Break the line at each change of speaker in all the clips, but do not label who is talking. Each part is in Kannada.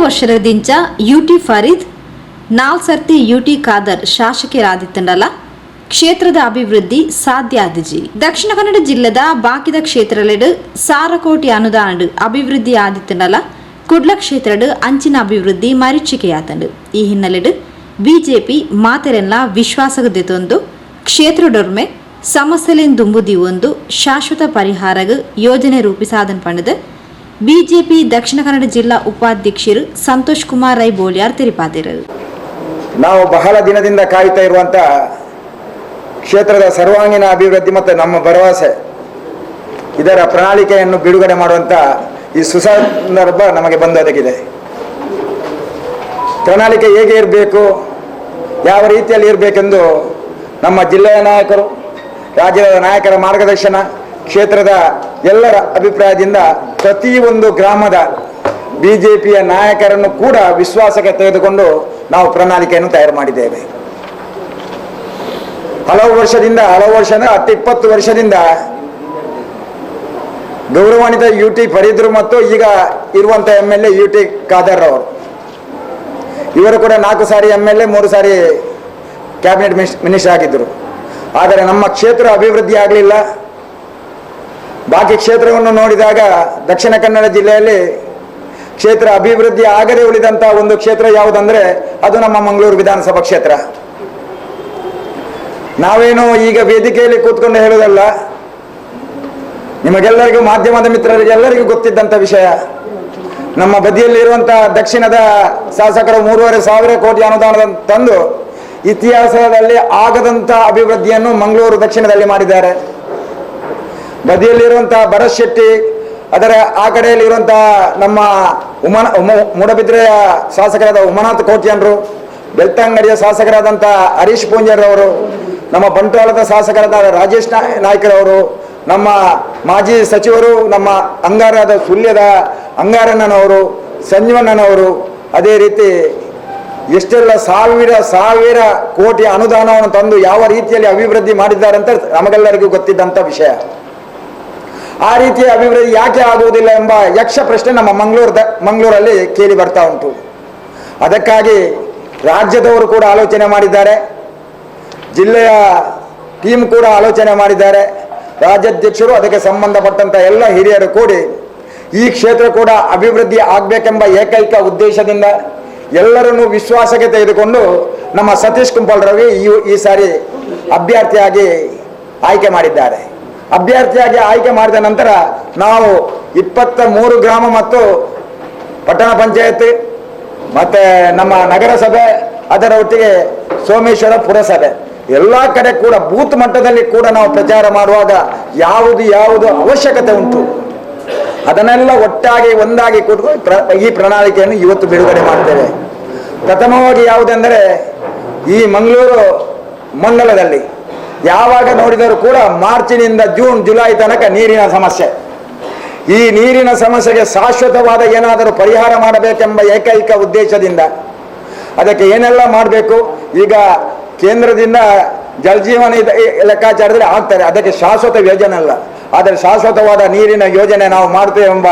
ವರ್ಷದಿಂದ ಯುಟಿ ಫರೀದ್ 4 ಸರ್ತಿ ಯುಟಿ ಖಾದರ್ ಶಾಸಕರಾದಿತ್ತಂಡಲ ಕ್ಷೇತ್ರದ ಅಭಿವೃದ್ಧಿ ಸಾಧ್ಯ ಆದಿಜಿ. ದಕ್ಷಿಣ ಕನ್ನಡ ಜಿಲ್ಲೆದ ಬಾಕಿದ ಕ್ಷೇತ್ರಲೆಡ್ 1,000 ಕೋಟಿ ಅನುದಾನ ಅಭಿವೃದ್ಧಿ ಆದಿತ್ತಂಡಲ ಕುಡ್ಲ ಕ್ಷೇತ್ರಡ್ ಅಂಚಿನ ಅಭಿವೃದ್ಧಿ ಮರೀಚಿಕೆಯಾತಂಡು. ಈ ಹಿನ್ನೆಲೆಡ್ ಬಿಜೆಪಿ ಮಾತೆರೆಲ್ಲ ವಿಶ್ವಾಸಗದೆತೊಂದು ಕ್ಷೇತ್ರದೊರ್ಮೆ ಸಮಸ್ಯೆಲೆನ್ ದುಂಬುದಿ ಒಂದು ಶಾಶ್ವತ ಪರಿಹಾರಗ ಯೋಜನೆ ರೂಪಿಸಾದನ್ ಪಂಡದ ಬಿಜೆಪಿ ದಕ್ಷಿಣ ಕನ್ನಡ ಜಿಲ್ಲಾ ಉಪಾಧ್ಯಕ್ಷರು ಸಂತೋಷ್ ಕುಮಾರ್ ರೈ ಬೋಳಿಯಾರ್ ತಿಳಿಸಿದರು.
ನಾವು ಬಹಳ ದಿನದಿಂದ ಕಾಯುತ್ತಾ ಇರುವಂತ ಕ್ಷೇತ್ರದ ಸರ್ವಾಂಗೀಣ ಅಭಿವೃದ್ಧಿ ಮತ್ತು ನಮ್ಮ ಭರವಸೆ ಇದರ ಪ್ರಣಾಳಿಕೆಯನ್ನು ಬಿಡುಗಡೆ ಮಾಡುವಂತ ಈ ಸುಸಂದರ್ಭ ನಮಗೆ ಬಂದೊದಗಿದೆ. ಪ್ರಣಾಳಿಕೆ ಹೇಗೆ ಇರಬೇಕು, ಯಾವ ರೀತಿಯಲ್ಲಿ ಇರಬೇಕೆಂದು ನಮ್ಮ ಜಿಲ್ಲೆಯ ನಾಯಕರು, ರಾಜ್ಯದ ನಾಯಕರ ಮಾರ್ಗದರ್ಶನ, ಕ್ಷೇತ್ರದ ಎಲ್ಲರ ಅಭಿಪ್ರಾಯದಿಂದ ಪ್ರತಿಯೊಂದು ಗ್ರಾಮದ ಬಿಜೆಪಿಯ ನಾಯಕರನ್ನು ಕೂಡ ವಿಶ್ವಾಸಕ್ಕೆ ತೆಗೆದುಕೊಂಡು ನಾವು ಪ್ರಣಾಳಿಕೆಯನ್ನು ತಯಾರು ಮಾಡಿದ್ದೇವೆ. ಹಲವು ವರ್ಷ 10-20 ವರ್ಷದಿಂದ ಗೌರವಾನ್ವಿತ ಯುಟಿ ಫರೀದ್ರು ಮತ್ತು ಈಗ ಇರುವಂಥ MLA ಯುಟಿ ಖಾದರ್ ಅವರು, ಇವರು ಕೂಡ 4 ಸಾರಿ MLA 3 ಸಾರಿ ಕ್ಯಾಬಿನೆಟ್ ಮಿನಿಸ್ಟರ್ ಆಗಿದ್ದರು. ಆದರೆ ನಮ್ಮ ಕ್ಷೇತ್ರ ಅಭಿವೃದ್ಧಿ ಆಗಲಿಲ್ಲ. ಬಾಕಿ ಕ್ಷೇತ್ರವನ್ನು ನೋಡಿದಾಗ ದಕ್ಷಿಣ ಕನ್ನಡ ಜಿಲ್ಲೆಯಲ್ಲಿ ಕ್ಷೇತ್ರ ಅಭಿವೃದ್ಧಿ ಆಗದೆ ಉಳಿದಂಥ ಒಂದು ಕ್ಷೇತ್ರ ಯಾವುದಂದ್ರೆ ಅದು ನಮ್ಮ ಮಂಗಳೂರು ವಿಧಾನಸಭಾ ಕ್ಷೇತ್ರ. ನಾವೇನು ಈಗ ವೇದಿಕೆಯಲ್ಲಿ ಕೂತ್ಕೊಂಡು ಹೇಳುವುದಲ್ಲ, ನಿಮಗೆಲ್ಲರಿಗೂ ಮಾಧ್ಯಮದ ಮಿತ್ರರಿಗೆ ಎಲ್ಲರಿಗೂ ಗೊತ್ತಿದ್ದಂಥ ವಿಷಯ. ನಮ್ಮ ಬದಿಯಲ್ಲಿರುವಂತಹ ದಕ್ಷಿಣದ ಶಾಸಕರು 3,500 ಕೋಟಿ ಅನುದಾನ ತಂದು ಇತಿಹಾಸದಲ್ಲಿ ಆಗದಂಥ ಅಭಿವೃದ್ಧಿಯನ್ನು ಮಂಗಳೂರು ದಕ್ಷಿಣದಲ್ಲಿ ಮಾಡಿದ್ದಾರೆ. ಬದಿಯಲ್ಲಿರುವಂತಹ ಭರತ್ ಶೆಟ್ಟಿ, ಅದರ ಆ ಕಡೆಯಲ್ಲಿರುವಂತಹ ನಮ್ಮ ಮೂಡಬಿದ್ರೆಯ ಶಾಸಕರಾದ ಉಮಾನಾಥ್ ಕೋಟ್ಯಾನ್ರು, ಬೆಳ್ತಂಗಡಿಯ ಶಾಸಕರಾದಂಥ ಹರೀಶ್ ಪೂಂಜಾರವರು, ನಮ್ಮ ಬಂಟ್ವಾಳದ ಶಾಸಕರಾದ ರಾಜೇಶ್ ನಾಯ್ಕರವರು, ನಮ್ಮ ಮಾಜಿ ಸಚಿವರು, ನಮ್ಮ ಅಂಗಾರದ ಸುಳ್ಯದ ಅಂಗಾರಣ್ಣನವರು, ಸಂಜೀವಣ್ಣನವರು, ಅದೇ ರೀತಿ ಎಷ್ಟೆಲ್ಲ ಸಾವಿರ ಕೋಟಿ ಅನುದಾನವನ್ನು ತಂದು ಯಾವ ರೀತಿಯಲ್ಲಿ ಅಭಿವೃದ್ಧಿ ಮಾಡಿದ್ದಾರೆ ಅಂತ ನಮಗೆಲ್ಲರಿಗೂ ಗೊತ್ತಿದ್ದಂಥ ವಿಷಯ. ಆ ರೀತಿಯ ಅಭಿವೃದ್ಧಿ ಯಾಕೆ ಆಗುವುದಿಲ್ಲ ಎಂಬ ಯಕ್ಷ ಪ್ರಶ್ನೆ ನಮ್ಮ ಮಂಗಳೂರಲ್ಲಿ ಕೇಳಿ ಬರ್ತಾ ಉಂಟು. ಅದಕ್ಕಾಗಿ ರಾಜ್ಯದವರು ಕೂಡ ಆಲೋಚನೆ ಮಾಡಿದ್ದಾರೆ, ಜಿಲ್ಲೆಯ ಟೀಮ್ ಕೂಡ ಆಲೋಚನೆ ಮಾಡಿದ್ದಾರೆ, ರಾಜ್ಯಾಧ್ಯಕ್ಷರು ಅದಕ್ಕೆ ಸಂಬಂಧಪಟ್ಟಂತ ಎಲ್ಲ ಹಿರಿಯರು ಕೂಡಿ ಈ ಕ್ಷೇತ್ರ ಕೂಡ ಅಭಿವೃದ್ಧಿ ಆಗಬೇಕೆಂಬ ಏಕೈಕ ಉದ್ದೇಶದಿಂದ ಎಲ್ಲರನ್ನೂ ವಿಶ್ವಾಸಕ್ಕೆ ತೆಗೆದುಕೊಂಡು ನಮ್ಮ ಸತೀಶ್ ಕುಂಪಲ್ ರವಿ ಈ ಸಾರಿ ಅಭ್ಯರ್ಥಿಯಾಗಿ ಆಯ್ಕೆ ಮಾಡಿದ್ದಾರೆ. ಅಭ್ಯರ್ಥಿಯಾಗಿ ಆಯ್ಕೆ ಮಾಡಿದ ನಂತರ ನಾವು 23 ಗ್ರಾಮ ಮತ್ತು ಪಟ್ಟಣ ಪಂಚಾಯತ್ ಮತ್ತೆ ನಮ್ಮ ನಗರಸಭೆ, ಅದರ ಒಟ್ಟಿಗೆ ಸೋಮೇಶ್ವರ ಪುರಸಭೆ ಎಲ್ಲ ಕಡೆ ಕೂಡ ಬೂತ್ ಮಟ್ಟದಲ್ಲಿ ಕೂಡ ನಾವು ಪ್ರಚಾರ ಮಾಡುವಾಗ ಯಾವುದು ಅವಶ್ಯಕತೆ ಉಂಟು ಅದನ್ನೆಲ್ಲ ಒಟ್ಟಾಗಿ ಒಂದಾಗಿ ಕೂತ್ಕೊಂಡು ಈ ಪ್ರಣಾಳಿಕೆಯನ್ನು ಇವತ್ತು ಬಿಡುಗಡೆ ಮಾಡ್ತೇವೆ. ಪ್ರಥಮವಾಗಿ ಯಾವುದೆಂದರೆ ಈ ಮಂಗಳೂರು ಮಂಡಲದಲ್ಲಿ ಯಾವಾಗ ನೋಡಿದರೂ ಕೂಡ ಮಾರ್ಚಿನಿಂದ ಜೂನ್ ಜುಲೈ ತನಕ ನೀರಿನ ಸಮಸ್ಯೆ. ಈ ನೀರಿನ ಸಮಸ್ಯೆಗೆ ಶಾಶ್ವತವಾದ ಏನಾದರೂ ಪರಿಹಾರ ಮಾಡಬೇಕೆಂಬ ಏಕೈಕ ಉದ್ದೇಶದಿಂದ ಅದಕ್ಕೆ ಏನೆಲ್ಲ ಮಾಡಬೇಕು, ಈಗ ಕೇಂದ್ರದಿಂದ ಜಲಜೀವನ ಲೆಕ್ಕಾಚಾರದಲ್ಲಿ ಆಗ್ತಾರೆ, ಅದಕ್ಕೆ ಶಾಶ್ವತ ಯೋಜನೆ ಅಲ್ಲ, ಆದರೆ ಶಾಶ್ವತವಾದ ನೀರಿನ ಯೋಜನೆ ನಾವು ಮಾಡ್ತೇವೆ ಎಂಬ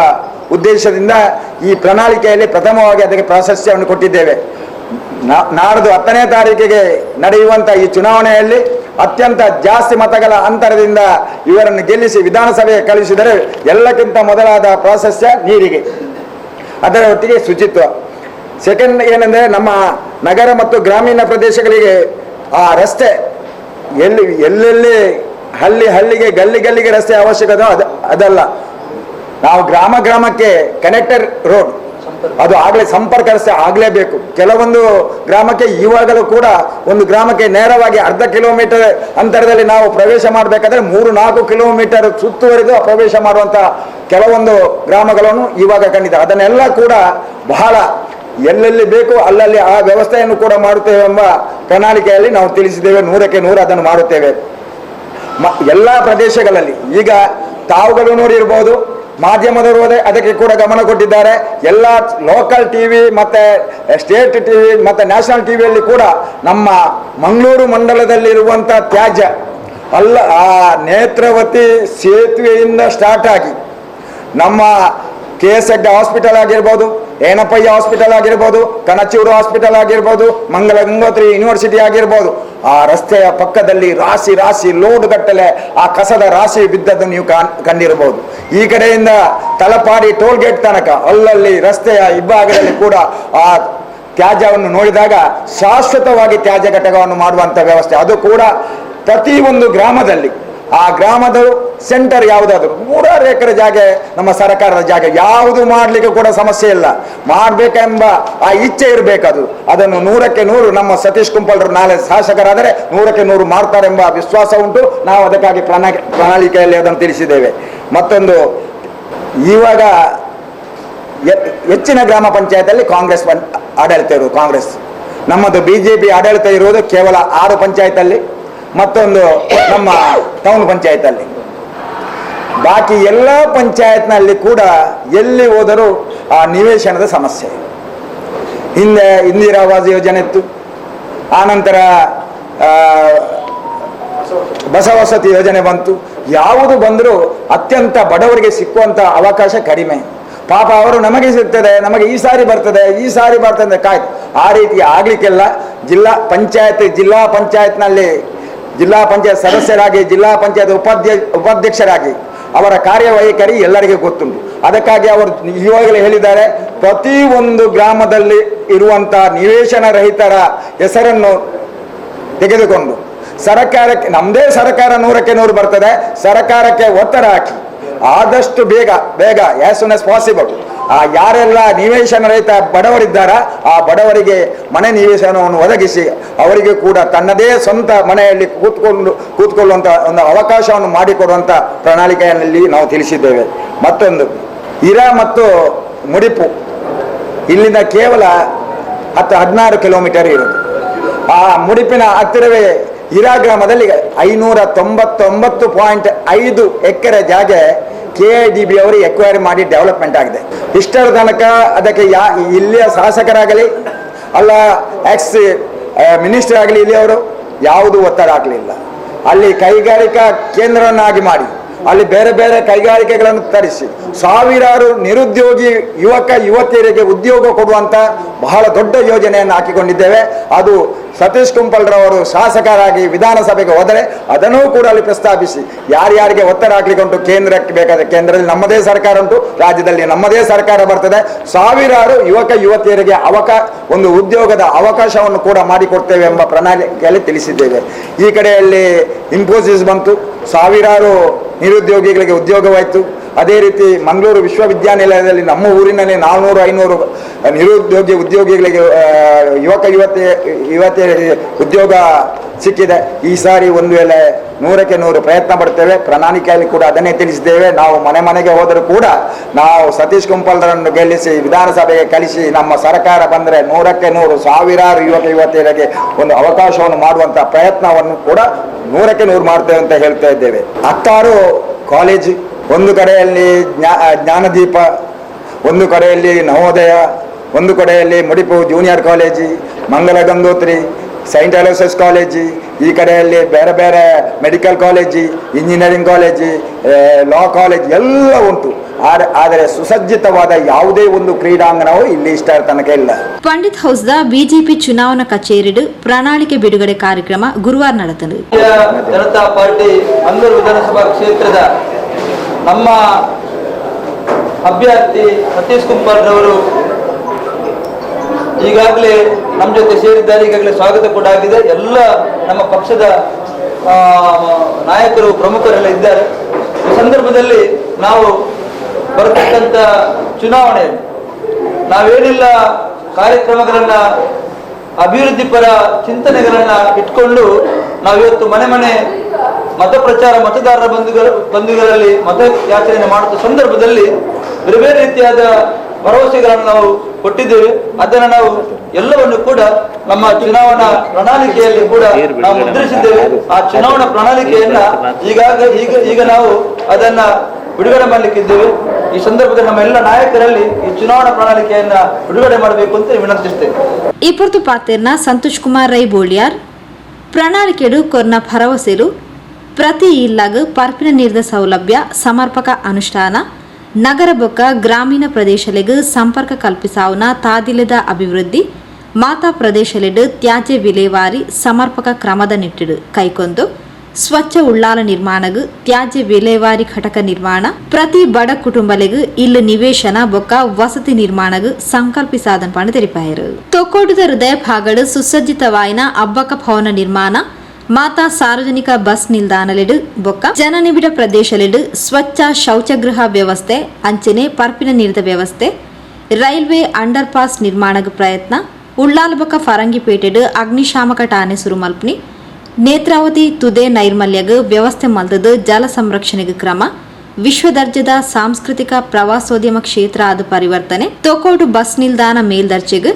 ಉದ್ದೇಶದಿಂದ ಈ ಪ್ರಣಾಳಿಕೆಯಲ್ಲಿ ಪ್ರಥಮವಾಗಿ ಅದಕ್ಕೆ ಪ್ರಾಶಸ್ತ್ಯವನ್ನು ಕೊಟ್ಟಿದ್ದೇವೆ. ನಾಡ್ದು 10ನೇ ತಾರೀಕಿಗೆ ನಡೆಯುವಂಥ ಈ ಚುನಾವಣೆಯಲ್ಲಿ ಅತ್ಯಂತ ಜಾಸ್ತಿ ಮತಗಳ ಅಂತರದಿಂದ ಇವರನ್ನು ಗೆಲ್ಲಿಸಿ ವಿಧಾನಸಭೆಗೆ ಕಳುಹಿಸಿದರೆ ಎಲ್ಲಕ್ಕಿಂತ ಮೊದಲಾದ ಪ್ರಾಶಸ್ತ್ಯ ನೀರಿಗೆ, ಅದರ ಒಟ್ಟಿಗೆ ಶುಚಿತ್ವ. ಸೆಕೆಂಡ್ ಏನೆಂದರೆ ನಮ್ಮ ನಗರ ಮತ್ತು ಗ್ರಾಮೀಣ ಪ್ರದೇಶಗಳಿಗೆ ಆ ರಸ್ತೆ ಎಲ್ಲೆಲ್ಲಿ ಹಳ್ಳಿಗೆ ಗಲ್ಲಿಗೆ ರಸ್ತೆ ಅವಶ್ಯಕತೆ ಅದಲ್ಲ, ನಾವು ಗ್ರಾಮಕ್ಕೆ ಕನೆಕ್ಟರ್ ರೋಡ್ ಅದು ಆಗಲೇ ಸಂಪರ್ಕ ರಸ್ತೆ ಆಗಲೇಬೇಕು. ಕೆಲವೊಂದು ಗ್ರಾಮಕ್ಕೆ ಇವಾಗಲೂ ಕೂಡ ಒಂದು ಗ್ರಾಮಕ್ಕೆ ನೇರವಾಗಿ 1/2 ಕಿಲೋಮೀಟರ್ ಅಂತರದಲ್ಲಿ ನಾವು ಪ್ರವೇಶ ಮಾಡಬೇಕಾದ್ರೆ 3-4 ಕಿಲೋಮೀಟರ್ ಸುತ್ತುವರೆದು ಪ್ರವೇಶ ಮಾಡುವಂಥ ಕೆಲವೊಂದು ಗ್ರಾಮಗಳನ್ನು ಇವಾಗ ಕಂಡಿದೆ. ಅದನ್ನೆಲ್ಲ ಕೂಡ ಬಹಳ ಎಲ್ಲೆಲ್ಲಿ ಬೇಕು ಅಲ್ಲಲ್ಲಿ ಆ ವ್ಯವಸ್ಥೆಯನ್ನು ಕೂಡ ಮಾಡುತ್ತೇವೆ ಎಂಬ ಪ್ರಣಾಳಿಕೆಯಲ್ಲಿ ನಾವು ತಿಳಿಸಿದ್ದೇವೆ. 100ಕ್ಕೆ 100 ಅದನ್ನು ಮಾಡುತ್ತೇವೆ. ಎಲ್ಲ ಪ್ರದೇಶಗಳಲ್ಲಿ ಈಗ ತಾವುಗಳು ನೋಡಿರ್ಬೋದು, ಮಾಧ್ಯಮದವರು ಅದಕ್ಕೆ ಕೂಡ ಗಮನ ಕೊಟ್ಟಿದ್ದಾರೆ. ಎಲ್ಲ ಲೋಕಲ್ ಟಿವಿ ಮತ್ತೆ ಸ್ಟೇಟ್ ಟಿವಿ ಮತ್ತೆ ನ್ಯಾಷನಲ್ ಟಿವಿಯಲ್ಲಿ ಕೂಡ ನಮ್ಮ ಮಂಗಳೂರು ಮಂಡಲದಲ್ಲಿರುವಂಥ ತ್ಯಾಜ್ಯ ಆ ನೇತ್ರಾವತಿ ಸೇತುವೆಯಿಂದ ಸ್ಟಾರ್ಟ್ ಆಗಿ ನಮ್ಮ KS ಹೆಗ್ಡೆ ಹಾಸ್ಪಿಟಲ್ ಆಗಿರ್ಬೋದು, ಏನಪ್ಪಯ್ಯ ಹಾಸ್ಪಿಟಲ್ ಆಗಿರ್ಬೋದು, ಕನಚೂರು ಹಾಸ್ಪಿಟಲ್ ಆಗಿರ್ಬೋದು, ಮಂಗಲ ಗಂಗೋತ್ರಿ ಯೂನಿವರ್ಸಿಟಿ ಆಗಿರ್ಬೋದು, ಆ ರಸ್ತೆಯ ಪಕ್ಕದಲ್ಲಿ ರಾಶಿ ರಾಶಿ ಲೋಡ್ ಗಟ್ಟಲೆ ಆ ಕಸದ ರಾಶಿ ಬಿದ್ದದ್ದು ನೀವು ಕಂಡಿರಬಹುದು. ಈ ಕಡೆಯಿಂದ ತಲಪಾಡಿ ಟೋಲ್ ಗೇಟ್ ತನಕ ಅಲ್ಲಲ್ಲಿ ರಸ್ತೆಯ ಇಬ್ಬಾಗದಲ್ಲಿ ಕೂಡ ಆ ತ್ಯಾಜ್ಯವನ್ನು ನೋಡಿದಾಗ ಶಾಶ್ವತವಾಗಿ ತ್ಯಾಜ್ಯ ಘಟಕವನ್ನು ಮಾಡುವಂಥ ವ್ಯವಸ್ಥೆ, ಅದು ಕೂಡ ಪ್ರತಿ ಒಂದು ಗ್ರಾಮದಲ್ಲಿ. ಆ ಗ್ರಾಮದ ಸೆಂಟರ್ ಯಾವುದಾದ್ರು 3-6 ಎಕರೆ ಜಾಗ ನಮ್ಮ ಸರ್ಕಾರದ ಜಾಗ, ಯಾವುದು ಮಾಡಲಿಕ್ಕೆ ಕೂಡ ಸಮಸ್ಯೆ ಇಲ್ಲ. ಮಾಡಬೇಕೆಂಬ ಆ ಇಚ್ಛೆ ಇರಬೇಕದು. ಅದನ್ನು 100ಕ್ಕೆ 100 ನಮ್ಮ ಸತೀಶ್ ಕುಂಪಲ್ರು ನಾಳೆ ಶಾಸಕರಾದರೆ 100ಕ್ಕೆ 100 ಮಾಡ್ತಾರೆಂಬ ವಿಶ್ವಾಸ ಉಂಟು. ನಾವು ಅದಕ್ಕಾಗಿ ಪ್ರಣಾಳಿಕೆಯಲ್ಲಿ ಅದನ್ನು ತಿಳಿಸಿದ್ದೇವೆ. ಮತ್ತೊಂದು, ಇವಾಗ ಹೆಚ್ಚಿನ ಗ್ರಾಮ ಪಂಚಾಯತಲ್ಲಿ ಕಾಂಗ್ರೆಸ್ ಆಡಳಿತ ಇರುವುದು. ಕಾಂಗ್ರೆಸ್, ನಮ್ಮದು BJP ಆಡಳಿತ ಇರುವುದು ಕೇವಲ 6 ಪಂಚಾಯತಲ್ಲಿ, ಮತ್ತೊಂದು ನಮ್ಮ ಟೌನ್ ಪಂಚಾಯತಲ್ಲಿ. ಬಾಕಿ ಎಲ್ಲ ಪಂಚಾಯತ್ನಲ್ಲಿ ಕೂಡ ಎಲ್ಲಿ ಹೋದರೂ ಆ ನಿವೇಶನದ ಸಮಸ್ಯೆ. ಹಿಂದೆ ಇಂದಿರಾ ಆವಾಸ್ ಯೋಜನೆ ಇತ್ತು, ಆನಂತರ ಬಸವಸತಿ ಯೋಜನೆ ಬಂತು. ಯಾವುದು ಬಂದರೂ ಅತ್ಯಂತ ಬಡವರಿಗೆ ಸಿಕ್ಕುವಂಥ ಅವಕಾಶ ಕಡಿಮೆ. ಪಾಪ ಅವರು ನಮಗೆ ಸಿಗ್ತದೆ, ನಮಗೆ ಈ ಸಾರಿ ಬರ್ತದೆ ಕಾಯ್ತು. ಆ ರೀತಿ ಆಗಲಿಕ್ಕೆಲ್ಲ ಜಿಲ್ಲಾ ಪಂಚಾಯತ್ನಲ್ಲಿ ಜಿಲ್ಲಾ ಪಂಚಾಯತ್ ಸದಸ್ಯರಾಗಿ, ಜಿಲ್ಲಾ ಪಂಚಾಯತ್ ಉಪಾಧ್ಯಕ್ಷರಾಗಿ ಅವರ ಕಾರ್ಯವೈಖರಿ ಎಲ್ಲರಿಗೂ ಗೊತ್ತುಂಟು. ಅದಕ್ಕಾಗಿ ಅವರು ಈವಾಗಲೇ ಹೇಳಿದ್ದಾರೆ, ಪ್ರತಿ ಒಂದು ಗ್ರಾಮದಲ್ಲಿ ಇರುವಂಥ ನಿವೇಶನ ರಹಿತರ ಹೆಸರನ್ನು ತೆಗೆದುಕೊಂಡು ಸರ್ಕಾರಕ್ಕೆ, ನಮ್ಮದೇ ಸರ್ಕಾರ 100ಕ್ಕೆ 100 ಬರ್ತದೆ, ಸರ್ಕಾರಕ್ಕೆ ಒತ್ತಡ ಹಾಕಿ ಆದಷ್ಟು ಬೇಗ ಆಸ್ ಸೂನ್ ಆಸ್ ಪಾಸಿಬಲ್ ಯಾರೆಲ್ಲ ನಿವೇಶನ ರಹಿತ ಬಡವರಿದ್ದಾರ ಆ ಬಡವರಿಗೆ ಮನೆ ನಿವೇಶನವನ್ನು ಒದಗಿಸಿ ಅವರಿಗೆ ಕೂಡ ತನ್ನದೇ ಸ್ವಂತ ಮನೆಯಲ್ಲಿ ಕೂತ್ಕೊಳ್ಳುವಂಥ ಒಂದು ಅವಕಾಶವನ್ನು ಮಾಡಿಕೊಡುವಂಥ ಪ್ರಣಾಳಿಕೆಯಲ್ಲಿ ನಾವು ತಿಳಿಸಿದ್ದೇವೆ. ಮತ್ತೊಂದು, ಹಿರಾ ಮತ್ತು ಮುಡಿಪು ಇಲ್ಲಿಂದ ಕೇವಲ 10-16 ಕಿಲೋಮೀಟರ್ ಇರೋದು. ಆ ಮುಡಿಪಿನ ಹತ್ತಿರವೇ ಹಿರಾ ಗ್ರಾಮದಲ್ಲಿ 599.5 ಎಕರೆ ಜಾಗ KIDB ಅವರು ಎಕ್ವೈರಿ ಮಾಡಿ ಡೆವಲಪ್ಮೆಂಟ್ ಆಗಿದೆ. ಇಷ್ಟರ ತನಕ ಅದಕ್ಕೆ ಇಲ್ಲಿಯ ಶಾಸಕರಾಗಲಿ ಅಲ್ಲ ಎಕ್ಸ್ ಮಿನಿಸ್ಟರ್ ಆಗಲಿ ಇಲ್ಲಿಯವರು ಯಾವುದೂ ಒತ್ತಡ ಆಗಲಿಲ್ಲ. ಅಲ್ಲಿ ಕೈಗಾರಿಕಾ ಕೇಂದ್ರವನ್ನಾಗಿ ಮಾಡಿ ಅಲ್ಲಿ ಬೇರೆ ಬೇರೆ ಕೈಗಾರಿಕೆಗಳನ್ನು ತರಿಸಿ ಸಾವಿರಾರು ನಿರುದ್ಯೋಗಿ ಯುವತಿಯರಿಗೆ ಉದ್ಯೋಗ ಕೊಡುವಂಥ ಬಹಳ ದೊಡ್ಡ ಯೋಜನೆಯನ್ನು ಹಾಕಿಕೊಂಡಿದ್ದೇವೆ. ಅದು ಸತೀಶ್ ಕುಂಪಲ್ರವರು ಶಾಸಕರಾಗಿ ವಿಧಾನಸಭೆಗೆ ಹೋದರೆ ಅದನ್ನೂ ಕೂಡ ಅಲ್ಲಿ ಪ್ರಸ್ತಾಪಿಸಿ ಯಾರ್ಯಾರಿಗೆ ಒತ್ತಡ ಹಾಕಲಿಕ್ಕೆ ಉಂಟು, ಕೇಂದ್ರಕ್ಕೆ ಬೇಕಾದ ಕೇಂದ್ರದಲ್ಲಿ ನಮ್ಮದೇ ಸರ್ಕಾರ ಉಂಟು, ರಾಜ್ಯದಲ್ಲಿ ನಮ್ಮದೇ ಸರ್ಕಾರ ಬರ್ತದೆ, ಸಾವಿರಾರು ಯುವತಿಯರಿಗೆ ಒಂದು ಉದ್ಯೋಗದ ಅವಕಾಶವನ್ನು ಕೂಡ ಮಾಡಿಕೊಡ್ತೇವೆ ಎಂಬ ಪ್ರಣಾಳಿಕೆಯಲ್ಲಿ ತಿಳಿಸಿದ್ದೇವೆ. ಈ ಕಡೆಯಲ್ಲಿ ಇನ್ಫೋಸಿಸ್ ಬಂತು, ಸಾವಿರಾರು ನಿರುದ್ಯೋಗಿಗಳಿಗೆ ಉದ್ಯೋಗವಾಯಿತು. ಅದೇ ರೀತಿ ಮಂಗಳೂರು ವಿಶ್ವವಿದ್ಯಾನಿಲಯದಲ್ಲಿ ನಮ್ಮ ಊರಿನಲ್ಲಿ 400-500 ನಿರುದ್ಯೋಗಿ ಉದ್ಯೋಗಿಗಳಿಗೆ ಯುವತಿಯರಿಗೆ ಉದ್ಯೋಗ ಸಿಕ್ಕಿದೆ. ಈ ಸಾರಿ ಒಂದು ವೇಳೆ 100ಕ್ಕೆ 100 ಪ್ರಯತ್ನ ಪಡ್ತೇವೆ. ಪ್ರಣಾಳಿಕೆಯಲ್ಲಿ ಕೂಡ ಅದನ್ನೇ ತಿಳಿಸಿದ್ದೇವೆ. ನಾವು ಮನೆಗೆ ಹೋದರೂ ಕೂಡ ನಾವು ಸತೀಶ್ ಕುಂಪಲ್ರನ್ನು ಗೆಲ್ಲಿಸಿ ವಿಧಾನಸಭೆಗೆ ಕಳಿಸಿ ನಮ್ಮ ಸರ್ಕಾರ ಬಂದರೆ 100ಕ್ಕೆ 100 ಸಾವಿರಾರು ಯುವತಿಯರಿಗೆ ಒಂದು ಅವಕಾಶವನ್ನು ಮಾಡುವಂಥ ಪ್ರಯತ್ನವನ್ನು ಕೂಡ 100ಕ್ಕೆ 100 ಮಾಡ್ತೇವೆ ಅಂತ ಹೇಳ್ತಾ ಇದ್ದೇವೆ. 16 ಕಾಲೇಜು, ಒಂದು ಕಡೆಯಲ್ಲಿ ಜ್ಞಾನದೀಪ, ಒಂದು ಕಡೆಯಲ್ಲಿ ನವೋದಯ, ಒಂದು ಕಡೆಯಲ್ಲಿ ಮುಡಿಪು ಜೂನಿಯರ್ ಕಾಲೇಜು, ಮಂಗಲ ಗಂಗೋತ್ರಿ, ಸೈಂಟ್ ಅಲೋಸಿಯಸ್ ಕಾಲೇಜು, ಈ ಕಡೆಯಲ್ಲಿ ಬೇರೆ ಬೇರೆ medical college, engineering college, law college ಎಲ್ಲ ಉಂಟು. ಆದರೆ ಸುಸಜ್ಜಿತವಾದ ಯಾವುದೇ ಒಂದು ಕ್ರೀಡಾಂಗಣವು ಇಲ್ಲಿ ಇಷ್ಟರ ತನಕ ಇಲ್ಲ.
ಪಂಡಿತ್ ಹೌಸ್ದ ಬಿಜೆಪಿ ಚುನಾವಣಾ ಕಚೇರಿ ಪ್ರಣಾಳಿಕೆ ಬಿಡುಗಡೆ ಕಾರ್ಯಕ್ರಮ ಗುರುವಾರ ನಡೆದವು.
ಜನತಾ ಪಾರ್ಟಿ ಮಂಗಳೂರು ವಿಧಾನಸಭಾ ಕ್ಷೇತ್ರದ ನಮ್ಮ ಅಭ್ಯರ್ಥಿ ಸತೀಶ್ ಕುಂಪಲ್ರವರು ಈಗಾಗಲೇ ನಮ್ಮ ಜೊತೆ ಸೇರಿದ್ದಾರೆ. ಈಗಾಗಲೇ ಸ್ವಾಗತ ಕೂಡ ಆಗಿದೆ. ಎಲ್ಲ ನಮ್ಮ ಪಕ್ಷದ ನಾಯಕರು ಪ್ರಮುಖರೆಲ್ಲ ಇದ್ದಾರೆ. ಈ ಸಂದರ್ಭದಲ್ಲಿ ನಾವು ಬರತಕ್ಕಂಥ ಚುನಾವಣೆಯಲ್ಲಿ ನಾವೇನೆಲ್ಲ ಕಾರ್ಯಕ್ರಮಗಳನ್ನ ಅಭಿವೃದ್ಧಿ ಪರ ಚಿಂತನೆಗಳನ್ನ ಇಟ್ಕೊಂಡು ನಾವಿವತ್ತು ಮನೆ ಮತ ಪ್ರಚಾರ ಮತದಾರರ ಬಂಧುಗಳಲ್ಲಿ ಮತಯಾಚನೆ ಮಾಡುತ್ತ ಸಂದರ್ಭದಲ್ಲಿ ಬೇರೆ ಬೇರೆ ರೀತಿಯಾದ ಭರವಸೆಗಳನ್ನು ನಾವು ಕೊಟ್ಟಿದ್ದೇವೆ. ಅದನ್ನು ನಾವು ಎಲ್ಲವನ್ನು ಕೂಡ ನಮ್ಮ ಚುನಾವಣಾ ಪ್ರಣಾಳಿಕೆಯಲ್ಲಿ ಕೂಡ ನಾವು ಮುದ್ರಿಸಿದ್ದೇವೆ. ಆ ಚುನಾವಣಾ ಪ್ರಣಾಳಿಕೆಯನ್ನ ಈಗ ನಾವು ಅದನ್ನ ಬಿಡುಗಡೆ ಮಾಡಲಿಕ್ಕಿದ್ದೇವೆ. ಈ ಸಂದರ್ಭದಲ್ಲಿ ನಮ್ಮ ಎಲ್ಲ ನಾಯಕರಲ್ಲಿ ಈ ಚುನಾವಣಾ ಪ್ರಣಾಳಿಕೆಯನ್ನ ಬಿಡುಗಡೆ ಮಾಡಬೇಕು ಅಂತ ವಿನಂತಿಸ್ತೇವೆ.
ಈ ಪೊರ್ತು ಪಾತೆರ್ನ ಸಂತೋಷ್ ಕುಮಾರ್ ರೈ ಬೋಳಿಯಾರ್ ಪ್ರಣಾಳಿಕೆಡು ಕೊರ್ನ ಭರವಸೆಲು ಪ್ರತಿ ಇಲ್ಲಾಗ ಪರ್ಪಿನ ನೀರಿನ ಸೌಲಭ್ಯ ಸಮರ್ಪಕ ಅನುಷ್ಠಾನ ನಗರ ಬೊಕ್ಕ ಗ್ರಾಮೀಣ ಪ್ರದೇಶಲೆಗ್ ಸಂಪರ್ಕ ಕಲ್ಪಿಸಾವುನ ತಾದಿಲೆದ ಅಭಿವೃದ್ಧಿ ಮಾತಾ ಪ್ರದೇಶಲೆಡ್ ತ್ಯಾಜ್ಯ ವಿಲೇವಾರಿ ಸಮರ್ಪಕ ಕ್ರಮದ ನಿಟ್ಟಿಡು ಕೈಕೊಂದು ಸ್ವಚ್ಛ ಉಳ್ಳಾಲ ನಿರ್ಮಾಣಗ್ ತ್ಯಾಜ್ಯ ವಿಲೇವಾರಿ ಘಟಕ ನಿರ್ಮಾಣ ಪ್ರತಿ ಬಡ ಕುಟುಂಬಲೆಗ್ ಇಲ್ಲು ನಿವೇಶನ ಬೊಕ್ಕ ವಸತಿ ನಿರ್ಮಾಣಗ್ ಸಂಕಲ್ಪಿಸಾದನ್ ಪಂಡ ತೆರಿಪಾಯರು ತೊಕ್ಕೋಟದ ಹೃದಯ ಭಾಗಡ್ ಸುಸಜ್ಜಿತವಾಯಿನ ಅಬ್ಬಕ ಭವನ ನಿರ್ಮಾಣ ಮಾತಾ ಸಾರ್ವಜನಿಕ ಬಸ್ ನಿಲ್ದಾಣಲೆಡ್ ಬೊಕ್ಕ ಜನನಿಬಿಡ ಪ್ರದೇಶಲೆಡ್ ಸ್ವಚ್ಛ ಶೌಚಗೃಹ ವ್ಯವಸ್ಥೆ ಅಂಚನೆ ಪರ್ಪಿನ ನೀರಿದ ವ್ಯವಸ್ಥೆ ರೈಲ್ವೆ ಅಂಡರ್ ಪಾಸ್ ನಿರ್ಮಾಣಗ ಪ್ರಯತ್ನ ಉಳ್ಳಾಲ ಬೊಕ್ಕ ಫರಂಗಿಪೇಟೆಡ್ ಅಗ್ನಿಶಾಮಕ ಠಾಣೆ ಸುರುಮಲ್ಪನಿ ನೇತ್ರಾವತಿ ತುದೆ ನೈರ್ಮಲ್ಯಗ್ ವ್ಯವಸ್ಥೆ ಮಲ್ತದ ಜಲ ಸಂರಕ್ಷಣೆಗೆ ಕ್ರಮ ವಿಶ್ವ ದರ್ಜದ ಸಾಂಸ್ಕೃತಿಕ ಪ್ರವಾಸೋದ್ಯಮ ಕ್ಷೇತ್ರ ಆದ ಪರಿವರ್ತನೆ ತೊಕ್ಕೋಟು ಬಸ್ ನಿಲ್ದಾಣ ಮೇಲ್ದರ್ಜೆಗ್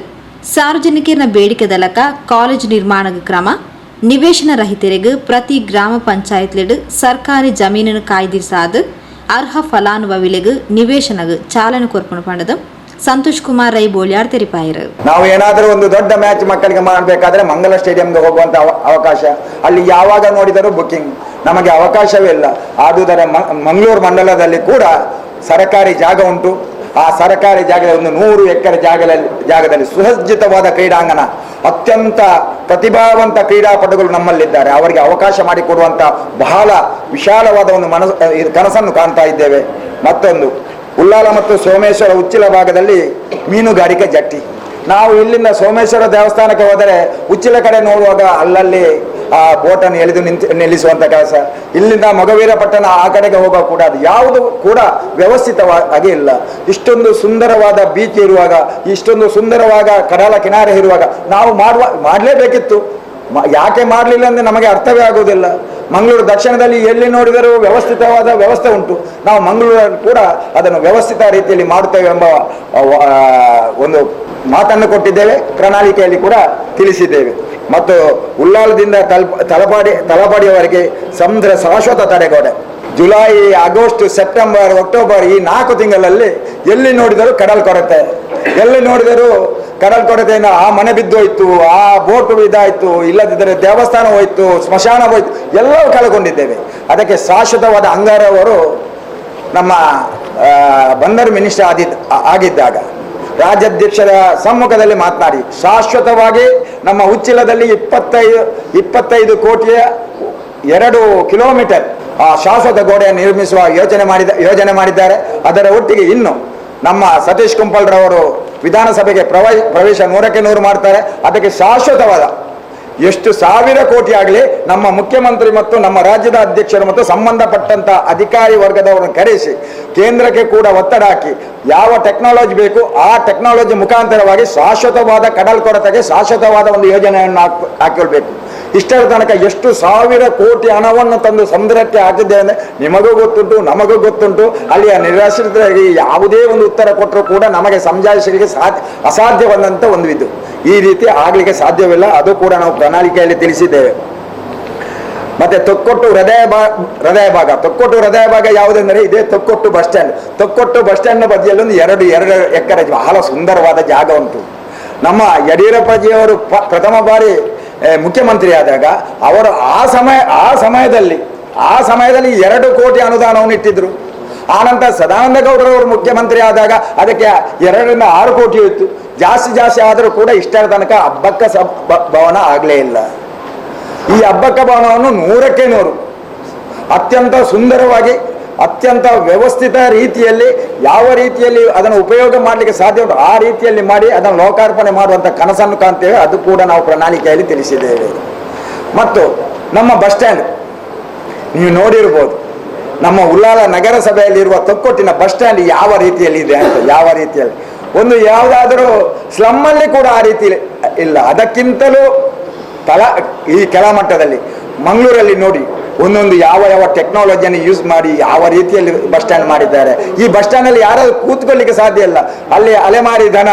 ಸಾರ್ವಜನಿಕರ ಬೇಡಿಕೆ ದಲಕ ಕಾಲೇಜ್ ನಿರ್ಮಾಣಗ ಕ್ರಮ ನಿವೇಶನ ರಹಿತರಿಗ್ ಪ್ರತಿ ಗ್ರಾಮ ಪಂಚಾಯತ್ಲೆಡ್ ಸರ್ಕಾರಿ ಜಮೀನನ್ನು ಕಾಯ್ದಿರಿಸಾದ ಅರ್ಹ ಫಲಾನುಭವಿಲೆಗ್ ನಿವೇಶನಗ್ ಚಾಲನೆ ಕೊರ್ಪಣ ಪಂಡದ ಸಂತೋಷ್ ಕುಮಾರ್ ರೈ ಬೋಳ್ಯಾರ್ ತೆರಿಪಾಯರು.
ನಾವು ಏನಾದರೂ ಒಂದು ದೊಡ್ಡ ಮ್ಯಾಚ್ ಮಕ್ಕಳಿಗೆ ಮಾಡಬೇಕಾದ್ರೆ ಮಂಗಲ ಸ್ಟೇಡಿಯಂಗೆ ಹೋಗುವಂತ ಅವಕಾಶ, ಅಲ್ಲಿ ಯಾವಾಗ ನೋಡಿದರೂ ಬುಕಿಂಗ್, ನಮಗೆ ಅವಕಾಶವೇ ಇಲ್ಲ. ಆದುದರ ಮಂಗಳೂರು ಮಂಡಲದಲ್ಲಿ ಕೂಡ ಸರ್ಕಾರಿ ಜಾಗ ಉಂಟು. ಆ ಸರ್ಕಾರಿ ಜಾಗದಲ್ಲಿ ಒಂದು 100 ಎಕರೆ ಜಾಗದಲ್ಲಿ ಸುಸಜ್ಜಿತವಾದ ಕ್ರೀಡಾಂಗಣ, ಅತ್ಯಂತ ಪ್ರತಿಭಾವಂತ ಕ್ರೀಡಾಪಟುಗಳು ನಮ್ಮಲ್ಲಿದ್ದಾರೆ. ಅವರಿಗೆ ಅವಕಾಶ ಮಾಡಿಕೊಡುವಂತ ಬಹಳ ವಿಶಾಲವಾದ ಒಂದು ಕನಸನ್ನು ಕಾಣ್ತಾ ಇದ್ದೇವೆ. ಮತ್ತೊಂದು, ಉಳ್ಳಾಲ ಮತ್ತು ಸೋಮೇಶ್ವರ ಉಚ್ಚಿಲ ಭಾಗದಲ್ಲಿ ಮೀನುಗಾರಿಕೆ ಜಟ್ಟಿ. ನಾವು ಇಲ್ಲಿಂದ ಸೋಮೇಶ್ವರ ದೇವಸ್ಥಾನಕ್ಕೆ ಹೋದರೆ ಉಚ್ಚಿಲ ಕಡೆ ನೋಡುವಾಗ ಅಲ್ಲಲ್ಲಿ ಆ ಬೋಟನ್ನು ಎಳೆದು ನಿಲ್ಲಿಸುವಂತ ಕೆಲಸ. ಇಲ್ಲಿಂದ ಮೊಗವೀರ ಪಟ್ಟಣ ಆ ಕಡೆಗೆ ಹೋಗುವ ಕೂಡ ಅದು ಯಾವುದು ಕೂಡ ವ್ಯವಸ್ಥಿತವಾಗಿ ಇಲ್ಲ. ಇಷ್ಟೊಂದು ಸುಂದರವಾದ ಬೀಚ್ ಇರುವಾಗ, ಇಷ್ಟೊಂದು ಸುಂದರವಾದ ಕಡಲ ಕಿನಾರೆ ಇರುವಾಗ ನಾವು ಮಾಡಲೇಬೇಕಿತ್ತು. ಯಾಕೆ ಮಾಡಲಿಲ್ಲ ಅಂದರೆ ನಮಗೆ ಅರ್ಥವೇ ಆಗುವುದಿಲ್ಲ. ಮಂಗಳೂರು ದಕ್ಷಿಣದಲ್ಲಿ ಎಲ್ಲಿ ನೋಡಿದರೂ ವ್ಯವಸ್ಥಿತವಾದ ವ್ಯವಸ್ಥೆ ಉಂಟು. ನಾವು ಮಂಗಳೂರಲ್ಲಿ ಕೂಡ ಅದನ್ನು ವ್ಯವಸ್ಥಿತ ರೀತಿಯಲ್ಲಿ ಮಾಡುತ್ತೇವೆ ಎಂಬ ಒಂದು ಮಾತನ್ನು ಕೊಟ್ಟಿದ್ದೇವೆ, ಪ್ರಣಾಳಿಕೆಯಲ್ಲಿ ಕೂಡ ತಿಳಿಸಿದ್ದೇವೆ. ಮತ್ತು ಉಳ್ಳಾಲದಿಂದ ತಲಪಾಡಿಯವರೆಗೆ ಸಮುದ್ರ ಶಾಶ್ವತ ತಡೆಗೋಡೆ. ಜುಲೈ, ಆಗಸ್ಟ್, ಸೆಪ್ಟೆಂಬರ್, ಅಕ್ಟೋಬರ್ ಈ 4 ತಿಂಗಳಲ್ಲಿ ಎಲ್ಲಿ ನೋಡಿದರೂ ಕಡಲ್ ಕೊರತೆ, ಎಲ್ಲಿ ನೋಡಿದರೂ ಕಡಲ್ ಕೊರತೆಯಿಂದ ಆ ಮನೆ ಬಿದ್ದೋಯ್ತು, ಆ ಬೋಟು ಇದಾಯ್ತು, ಇಲ್ಲದಿದ್ದರೆ ದೇವಸ್ಥಾನ ಹೋಯ್ತು, ಸ್ಮಶಾನ ಹೋಯ್ತು, ಎಲ್ಲವೂ ಕಳ್ಕೊಂಡಿದ್ದೇವೆ. ಅದಕ್ಕೆ ಶಾಶ್ವತವಾದ ಅಂಗಾರವರು ನಮ್ಮ ಬಂದರು ಮಿನಿಸ್ಟರ್ ಆಗಿದ್ದಾಗ ರಾಜ್ಯಾಧ್ಯಕ್ಷರ ಸಮ್ಮುಖದಲ್ಲಿ ಮಾತನಾಡಿ ಶಾಶ್ವತವಾಗಿ ನಮ್ಮ ಉಚ್ಚಿಲದಲ್ಲಿ 25 ಕೋಟಿಯ 2 ಕಿಲೋಮೀಟರ್ ಆ ಶಾಶ್ವತ ಗೋಡೆಯನ್ನು ನಿರ್ಮಿಸುವ ಯೋಜನೆ ಮಾಡಿದ್ದಾರೆ. ಅದರ ಒಟ್ಟಿಗೆ ಇನ್ನು ನಮ್ಮ ಸತೀಶ್ ಕುಂಪಲ್ರವರು ವಿಧಾನಸಭೆಗೆ ಪ್ರವೇಶ 100ಕ್ಕೆ 100 ಮಾಡ್ತಾರೆ. ಅದಕ್ಕೆ ಶಾಶ್ವತವಾದ ಎಷ್ಟು 1000 ಕೋಟಿ ಆಗಲಿ ನಮ್ಮ ಮುಖ್ಯಮಂತ್ರಿ ಮತ್ತು ನಮ್ಮ ರಾಜ್ಯದ ಅಧ್ಯಕ್ಷರು ಮತ್ತು ಸಂಬಂಧಪಟ್ಟಂತ ಅಧಿಕಾರಿ ವರ್ಗದವರನ್ನು ಕರೆಸಿ ಕೇಂದ್ರಕ್ಕೆ ಕೂಡ ಒತ್ತಡ ಹಾಕಿ ಯಾವ ಟೆಕ್ನಾಲಜಿ ಬೇಕು ಆ ಟೆಕ್ನಾಲಜಿ ಮುಖಾಂತರವಾಗಿ ಶಾಶ್ವತವಾದ ಕಡಲ್ ಕೊರತೆಗೆ ಶಾಶ್ವತವಾದ ಒಂದು ಯೋಜನೆಯನ್ನು ಹಾಕಿಕೊಳ್ಬೇಕು. ಇಷ್ಟರ ತನಕ ಎಷ್ಟು 1000 ಕೋಟಿ ಹಣವನ್ನು ತಂದು ಸಮುದ್ರಕ್ಕೆ ಹಾಕಿದ್ದೇವೆ ಅಂದರೆ ನಿಮಗೂ ಗೊತ್ತುಂಟು, ನಮಗೂ ಗೊತ್ತುಂಟು. ಅಲ್ಲಿಯ ನಿರಾಶ್ರಿತರಿಗೆ ಯಾವುದೇ ಒಂದು ಉತ್ತರ ಕೊಟ್ಟರೂ ಕೂಡ ನಮಗೆ ಸಮಜಾಯಿಸಲಿಕ್ಕೆ ಅಸಾಧ್ಯವಾದಂಥ ಒಂದು ಇದು. ಈ ರೀತಿ ಆಗಲಿಕ್ಕೆ ಸಾಧ್ಯವಿಲ್ಲ. ಅದು ಕೂಡ ನಾವು ಪ್ರಣಾಳಿಕೆಯಲ್ಲಿ ತಿಳಿಸಿದ್ದೇವೆ. ಮತ್ತೆ ತೊಕ್ಕೊಟ್ಟು ಹೃದಯ ಭಾಗ ಯಾವುದೆಂದರೆ ಇದೇ Thokkottu bus stand. Thokkottu bus ಸ್ಟ್ಯಾಂಡ್ನ ಬದಿಯಲ್ಲಿ ಒಂದು 2 ಎಕರೆ ಬಹಳ ಸುಂದರವಾದ ಜಾಗ ಉಂಟು. ನಮ್ಮ ಯಡಿಯೂರಪ್ಪಜಿಯವರು ಪ್ರಥಮ ಬಾರಿ ಮುಖ್ಯಮಂತ್ರಿ ಆದಾಗ ಅವರು ಆ ಸಮಯದಲ್ಲಿ 2 ಕೋಟಿ ಅನುದಾನವನ್ನು ಇಟ್ಟಿದ್ರು. ಆನಂತರ ಸದಾನಂದ ಗೌಡರವರು ಮುಖ್ಯಮಂತ್ರಿ ಆದಾಗ ಅದಕ್ಕೆ 2 ರಿಂದ 6 ಕೋಟಿ ಇತ್ತು. ಜಾಸ್ತಿ ಆದರೂ ಕೂಡ ಇಷ್ಟರ ತನಕ ಅಬ್ಬಕ್ಕ ಭವನ ಆಗಲೇ ಇಲ್ಲ. ಈ ಅಬ್ಬಕ್ಕ ಭವನವನ್ನು 100ಕ್ಕೆ 100 ಅತ್ಯಂತ ಸುಂದರವಾಗಿ, ಅತ್ಯಂತ ವ್ಯವಸ್ಥಿತ ರೀತಿಯಲ್ಲಿ, ಯಾವ ರೀತಿಯಲ್ಲಿ ಅದನ್ನು ಉಪಯೋಗ ಮಾಡಲಿಕ್ಕೆ ಸಾಧ್ಯ ಉಂಟು ಆ ರೀತಿಯಲ್ಲಿ ಮಾಡಿ ಅದನ್ನು ಲೋಕಾರ್ಪಣೆ ಮಾಡುವಂಥ ಕನಸನ್ನು ಕಾಣ್ತೇವೆ. ಅದು ಕೂಡ ನಾವು ಪ್ರಣಾಳಿಕೆಯಲ್ಲಿ ತಿಳಿಸಿದ್ದೇವೆ. ಮತ್ತು ನಮ್ಮ ಬಸ್ ಸ್ಟ್ಯಾಂಡ್ ನೀವು ನೋಡಿರ್ಬೋದು, ನಮ್ಮ ಉಳ್ಳಾಲ ನಗರಸಭೆಯಲ್ಲಿರುವ ತೊಕ್ಕೊಟ್ಟಿನ ಬಸ್ ಸ್ಟ್ಯಾಂಡ್ ಯಾವ ರೀತಿಯಲ್ಲಿ ಇದೆ ಅಂತ. ಯಾವ ರೀತಿಯಲ್ಲಿ ಒಂದು ಯಾವುದಾದರೂ ಸ್ಲಮ್ಮಲ್ಲಿ ಕೂಡ ಆ ರೀತಿ ಇಲ್ಲ. ಅದಕ್ಕಿಂತಲೂ ಈ ಕೆಳಮಟ್ಟದಲ್ಲಿ ಮಂಗಳೂರಲ್ಲಿ ನೋಡಿ ಒಂದೊಂದು ಯಾವ ಟೆಕ್ನಾಲಜಿಯನ್ನು ಯೂಸ್ ಮಾಡಿ ಯಾವ ರೀತಿಯಲ್ಲಿ ಬಸ್ ಸ್ಟ್ಯಾಂಡ್ ಮಾಡಿದ್ದಾರೆ. ಈ ಬಸ್ ಸ್ಟ್ಯಾಂಡಲ್ಲಿ ಯಾರಾದ್ರೂ ಕೂತ್ಕೊಳ್ಳಿಕ್ಕೆ ಸಾಧ್ಯ ಇಲ್ಲ. ಅಲ್ಲಿ ಅಲೆಮಾರಿ ದನ,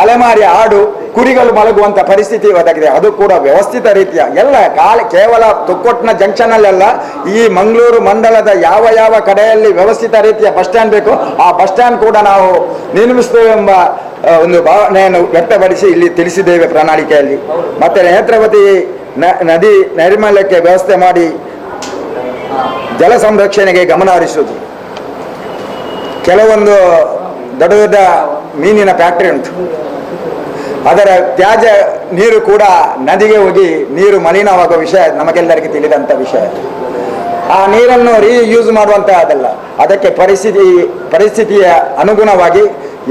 ಅಲೆಮಾರಿ ಆಡು, ಕುರಿಗಳು ಮಲಗುವಂಥ ಪರಿಸ್ಥಿತಿ ಒದಗಿದೆ. ಅದು ಕೂಡ ವ್ಯವಸ್ಥಿತ ರೀತಿಯ ಎಲ್ಲ ಕೇವಲ ತೊಕ್ಕೊಟ್ಟಿನ ಜಂಕ್ಷನಲ್ಲೆಲ್ಲ ಈ ಮಂಗಳೂರು ಮಂಡಲದ ಯಾವ ಕಡೆಯಲ್ಲಿ ವ್ಯವಸ್ಥಿತ ರೀತಿಯ ಬಸ್ ಸ್ಟ್ಯಾಂಡ್ ಬೇಕು ಆ ಬಸ್ ಸ್ಟ್ಯಾಂಡ್ ಕೂಡ ನಾವು ನಿರ್ಮಿಸ್ತೇವೆ ಎಂಬ ಒಂದು ಭಾವನೆಯನ್ನು ವ್ಯಕ್ತಪಡಿಸಿ ಇಲ್ಲಿ ತಿಳಿಸಿದ್ದೇವೆ ಪ್ರಣಾಳಿಕೆಯಲ್ಲಿ. ಮತ್ತೆ ನೇತ್ರಾವತಿ ನದಿ ನೈರ್ಮಲ್ಯಕ್ಕೆ ವ್ಯವಸ್ಥೆ ಮಾಡಿ ಜಲ ಸಂರಕ್ಷಣೆಗೆ ಗಮನ ಹರಿಸುವುದು. ಕೆಲವೊಂದು ದೊಡ್ಡ ದೊಡ್ಡ ಮೀನಿನ ಫ್ಯಾಕ್ಟರಿ ಉಂಟು. ಅದರ ತ್ಯಾಜ್ಯ ನೀರು ಕೂಡ ನದಿಗೆ ಹೋಗಿ ನೀರು ಮಲಿನವಾಗುವ ವಿಷಯ ನಮಗೆಲ್ಲರಿಗೂ ತಿಳಿದಂಥ ವಿಷಯ. ಆ ನೀರನ್ನು ರೀಯೂಸ್ ಮಾಡುವಂತಹದಲ್ಲ. ಅದಕ್ಕೆ ಪರಿಸ್ಥಿತಿಯ ಅನುಗುಣವಾಗಿ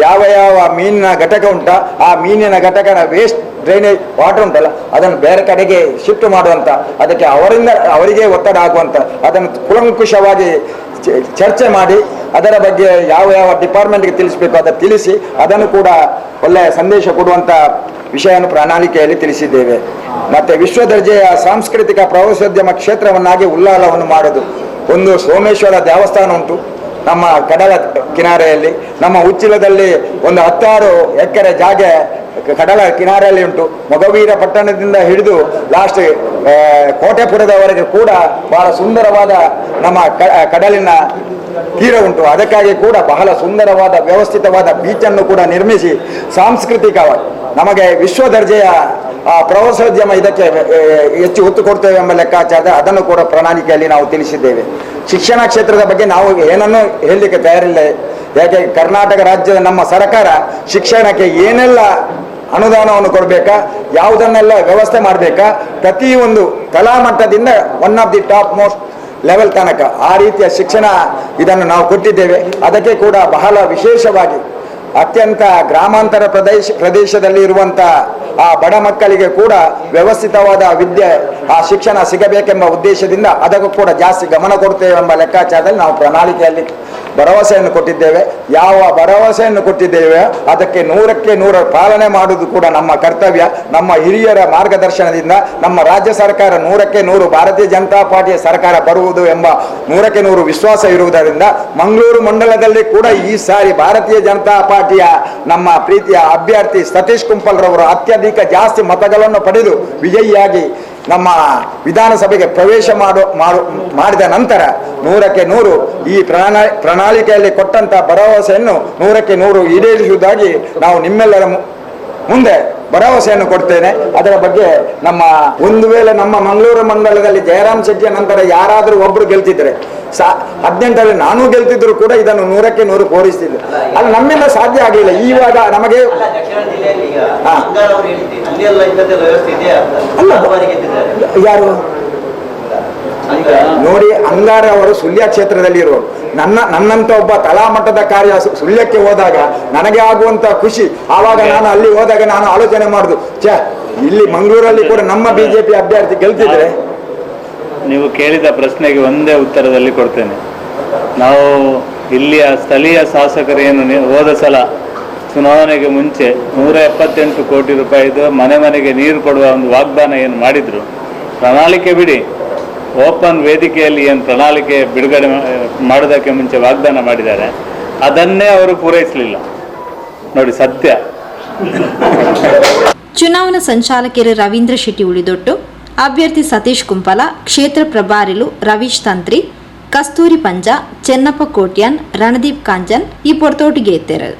ಯಾವ ಯಾವ ಮೀನಿನ ಘಟಕ ಉಂಟ ಆ ಮೀನಿನ ಘಟಕನ ವೇಸ್ಟ್ ಡ್ರೈನೇಜ್ ವಾಟರ್ ಉಂಟಲ್ಲ ಅದನ್ನು ಬೇರೆ ಕಡೆಗೆ ಶಿಫ್ಟ್ ಮಾಡುವಂಥ, ಅದಕ್ಕೆ ಅವರಿಗೆ ಒತ್ತಡ ಆಗುವಂಥ, ಅದನ್ನು ಕೂಲಂಕುಷವಾಗಿ ಚರ್ಚೆ ಮಾಡಿ ಅದರ ಬಗ್ಗೆ ಯಾವ ಯಾವ ಡಿಪಾರ್ಟ್ಮೆಂಟ್ಗೆ ತಿಳಿಸಬೇಕು ಅದನ್ನು ತಿಳಿಸಿ ಅದನ್ನು ಕೂಡ ಒಳ್ಳೆಯ ಸಂದೇಶ ಕೊಡುವಂಥ ವಿಷಯವನ್ನು ಪ್ರಣಾಳಿಕೆಯಲ್ಲಿ ತಿಳಿಸಿದ್ದೇವೆ. ಮತ್ತು ವಿಶ್ವ ದರ್ಜೆಯ ಸಾಂಸ್ಕೃತಿಕ ಪ್ರವಾಸೋದ್ಯಮ ಕ್ಷೇತ್ರವನ್ನಾಗಿ ಉಲ್ಲಾಲವನ್ನು ಮಾಡೋದು. ಒಂದು ಸೋಮೇಶ್ವರ ದೇವಸ್ಥಾನ ಉಂಟು ನಮ್ಮ ಕಡಲ ಕಿನಾರೆಯಲ್ಲಿ. ನಮ್ಮ ಉಚ್ಚಿಲದಲ್ಲಿ ಒಂದು 16 ಎಕರೆ ಜಾಗ ಕಡಲ ಕಿನಾರೆಯಲ್ಲಿ ಉಂಟು. ಮೊಗವೀರ ಪಟ್ಟಣದಿಂದ ಹಿಡಿದು ಲಾಸ್ಟ್ ಕೋಟೆಪುರದವರೆಗೆ ಕೂಡ ಬಹಳ ಸುಂದರವಾದ ನಮ್ಮ ಕಡಲಿನ ತೀರ ಉಂಟು. ಅದಕ್ಕಾಗಿ ಕೂಡ ಬಹಳ ಸುಂದರವಾದ ವ್ಯವಸ್ಥಿತವಾದ ಬೀಚನ್ನು ಕೂಡ ನಿರ್ಮಿಸಿ ಸಾಂಸ್ಕೃತಿಕವಾಗಿ ನಮಗೆ ವಿಶ್ವ ದರ್ಜೆಯ ಪ್ರವಾಸೋದ್ಯಮ ಇದಕ್ಕೆ ಹೆಚ್ಚು ಒತ್ತು ಕೊಡ್ತೇವೆ ಎಂಬ ಲೆಕ್ಕಾಚಾರ ಅದನ್ನು ಕೂಡ ಪ್ರಣಾಳಿಕೆಯಲ್ಲಿ ನಾವು ತಿಳಿಸಿದ್ದೇವೆ. ಶಿಕ್ಷಣ ಕ್ಷೇತ್ರದ ಬಗ್ಗೆ ನಾವು ಏನನ್ನೂ ಹೇಳಲಿಕ್ಕೆ ತಯಾರಿಲ್ಲ. ಯಾಕೆ ಕರ್ನಾಟಕ ರಾಜ್ಯದ ನಮ್ಮ ಸರ್ಕಾರ ಶಿಕ್ಷಣಕ್ಕೆ ಏನೆಲ್ಲ ಅನುದಾನವನ್ನು ಕೊಡಬೇಕಾ, ಯಾವುದನ್ನೆಲ್ಲ ವ್ಯವಸ್ಥೆ ಮಾಡಬೇಕಾ, ಪ್ರತಿಯೊಂದು ಕಲಾಮಟ್ಟದಿಂದ one of the top most level ತನಕ ಆ ರೀತಿಯ ಶಿಕ್ಷಣ ಇದನ್ನು ನಾವು ಕೊಟ್ಟಿದ್ದೇವೆ. ಅದಕ್ಕೆ ಕೂಡ ಬಹಳ ವಿಶೇಷವಾಗಿ ಅತ್ಯಂತ ಗ್ರಾಮಾಂತರ ಪ್ರದೇಶದಲ್ಲಿ ಇರುವಂಥ ಆ ಬಡ ಮಕ್ಕಳಿಗೆ ಕೂಡ ವ್ಯವಸ್ಥಿತವಾದ ವಿದ್ಯೆ ಆ ಶಿಕ್ಷಣ ಸಿಗಬೇಕೆಂಬ ಉದ್ದೇಶದಿಂದ ಅದಕ್ಕೂ ಕೂಡ ಜಾಸ್ತಿ ಗಮನ ಕೊಡ್ತೇವೆ ಎಂಬ ಲೆಕ್ಕಾಚಾರದಲ್ಲಿ ನಾವು ಪ್ರಣಾಳಿಕೆಯಲ್ಲಿ ಭರವಸೆಯನ್ನು ಕೊಟ್ಟಿದ್ದೇವೆ. ಯಾವ ಭರವಸೆಯನ್ನು ಕೊಟ್ಟಿದ್ದೇವೆ ಅದಕ್ಕೆ 100ಕ್ಕೆ 100 ಪಾಲನೆ ಮಾಡುವುದು ಕೂಡ ನಮ್ಮ ಕರ್ತವ್ಯ. ನಮ್ಮ ಹಿರಿಯರ ಮಾರ್ಗದರ್ಶನದಿಂದ ನಮ್ಮ ರಾಜ್ಯ ಸರ್ಕಾರ 100ಕ್ಕೆ 100 ಭಾರತೀಯ ಜನತಾ ಪಾರ್ಟಿಯ ಸರ್ಕಾರ ಬರುವುದು ಎಂಬ 100ಕ್ಕೆ 100 ವಿಶ್ವಾಸ ಇರುವುದರಿಂದ ಮಂಗಳೂರು ಮಂಡಲದಲ್ಲಿ ಕೂಡ ಈ ಸಾರಿ ಭಾರತೀಯ ಜನತಾ ಪಾರ್ಟಿಯ ನಮ್ಮ ಪ್ರೀತಿಯ ಅಭ್ಯರ್ಥಿ ಸತೀಶ್ ಕುಂಪಲ್ ರವರು ಅತ್ಯಧಿಕ ಜಾಸ್ತಿ ಮತಗಳನ್ನು ಪಡೆದು ವಿಜಯಿಯಾಗಿ ನಮ್ಮ ವಿಧಾನಸಭೆಗೆ ಪ್ರವೇಶ ಮಾಡಿದ ನಂತರ 100ಕ್ಕೆ 100 ಈ ಪ್ರಣಾಳಿಕೆಯಲ್ಲಿ ಕೊಟ್ಟಂತ ಭರವಸೆಯನ್ನು 100ಕ್ಕೆ 100 ಈಡೇರಿಸುವುದಾಗಿ ನಾವು ನಿಮ್ಮೆಲ್ಲರ ಮುಂದೆ ಭರವಸೆಯನ್ನು ಕೊಡ್ತೇನೆ. ಅದರ ಬಗ್ಗೆ ನಮ್ಮ ಒಂದು ವೇಳೆ ನಮ್ಮ ಮಂಗಳೂರು ಮಂಡಲದಲ್ಲಿ ಜಯರಾಮ್ ಶೆಟ್ಟಿಯ ನಂತರ ಯಾರಾದರೂ ಒಬ್ರು ಗೆಲ್ತಿದ್ರೆ 18ರಲ್ಲಿ ನಾನು ಗೆಲ್ತಿದ್ರು ಕೂಡ ಇದನ್ನು 100ಕ್ಕೆ 100 ಪೂರೈಸ್ತಿದ್ರು. ಅದು ನಮ್ಮಿಂದ ಸಾಧ್ಯ ಆಗಲಿಲ್ಲ. ಇವಾಗ ನಮಗೆ ಯಾರು ನೋಡಿ, ಅಂಗಾರ ಅವರು ಸುಳ್ಯ ಕ್ಷೇತ್ರದಲ್ಲಿ ಇರುವರು. ನನ್ನಂತ ಒಬ್ಬ ತಲಾಮಟ್ಟದ ಕಾರ್ಯ ಸುಳ್ಯಕ್ಕೆ ಹೋದಾಗ ನನಗೆ ಆಗುವಂತ ಖುಷಿ, ಆವಾಗ ನಾನು ಅಲ್ಲಿ ಹೋದಾಗ ನಾನು ಆಲೋಚನೆ ಮಾಡುದು, ಇಲ್ಲಿ ಮಂಗಳೂರಲ್ಲಿ ಕೂಡ ನಮ್ಮ ಬಿಜೆಪಿ ಅಭ್ಯರ್ಥಿ ಗೆಲ್ತಿದ್ರೆ.
ನೀವು ಕೇಳಿದ ಪ್ರಶ್ನೆಗೆ ಒಂದೇ ಉತ್ತರದಲ್ಲಿ ಕೊಡ್ತೇನೆ. ನಾವು ಇಲ್ಲಿಯ ಸ್ಥಳೀಯ ಶಾಸಕರೇನು ಹೋದ ಸಲ ಚುನಾವಣೆಗೆ ಮುಂಚೆ 178 ಕೋಟಿ ರೂಪಾಯಿದು ಮನೆ ಮನೆಗೆ ನೀರು ಕೊಡುವ ಒಂದು ವಾಗ್ದಾನ ಏನು ಮಾಡಿದ್ರು, ಪ್ರಣಾಳಿಕೆ ಬಿಡಿ, ಓಪನ್ ವೇದಿಕೆಯಲ್ಲಿ ಏನು ಪ್ರಣಾಳಿಕೆ ಬಿಡುಗಡೆ ಮಾಡೋದಕ್ಕೆ ಮುಂಚೆ ವಾಗ್ದಾನ ಮಾಡಿದ್ದಾರೆ ಅದನ್ನೇ ಅವರು ಪೂರೈಸಲಿಲ್ಲ. ನೋಡಿ ಸತ್ಯ.
ಚುನಾವಣಾ ಸಂಚಾಲಕರು ರವೀಂದ್ರ ಶೆಟ್ಟಿ ಉಳಿದೊಟ್ಟು, ಅಭ್ಯರ್ಥಿ ಸತೀಶ್ ಕುಂಪಲ, ಕ್ಷೇತ್ರ ಪ್ರಭಾರಿಲು ರವೀಶ್ ತಂತ್ರಿ, ಕಸ್ತೂರಿ ಪಂಜ, ಚೆನ್ನಪ್ಪ ಕೋಟ್ಯಾನ್, ರಣದೀಪ್ ಕಾಂಜನ್ ಈ ಪೊರ್ತೋಟಿಗೆ ಎತ್ತೇರು.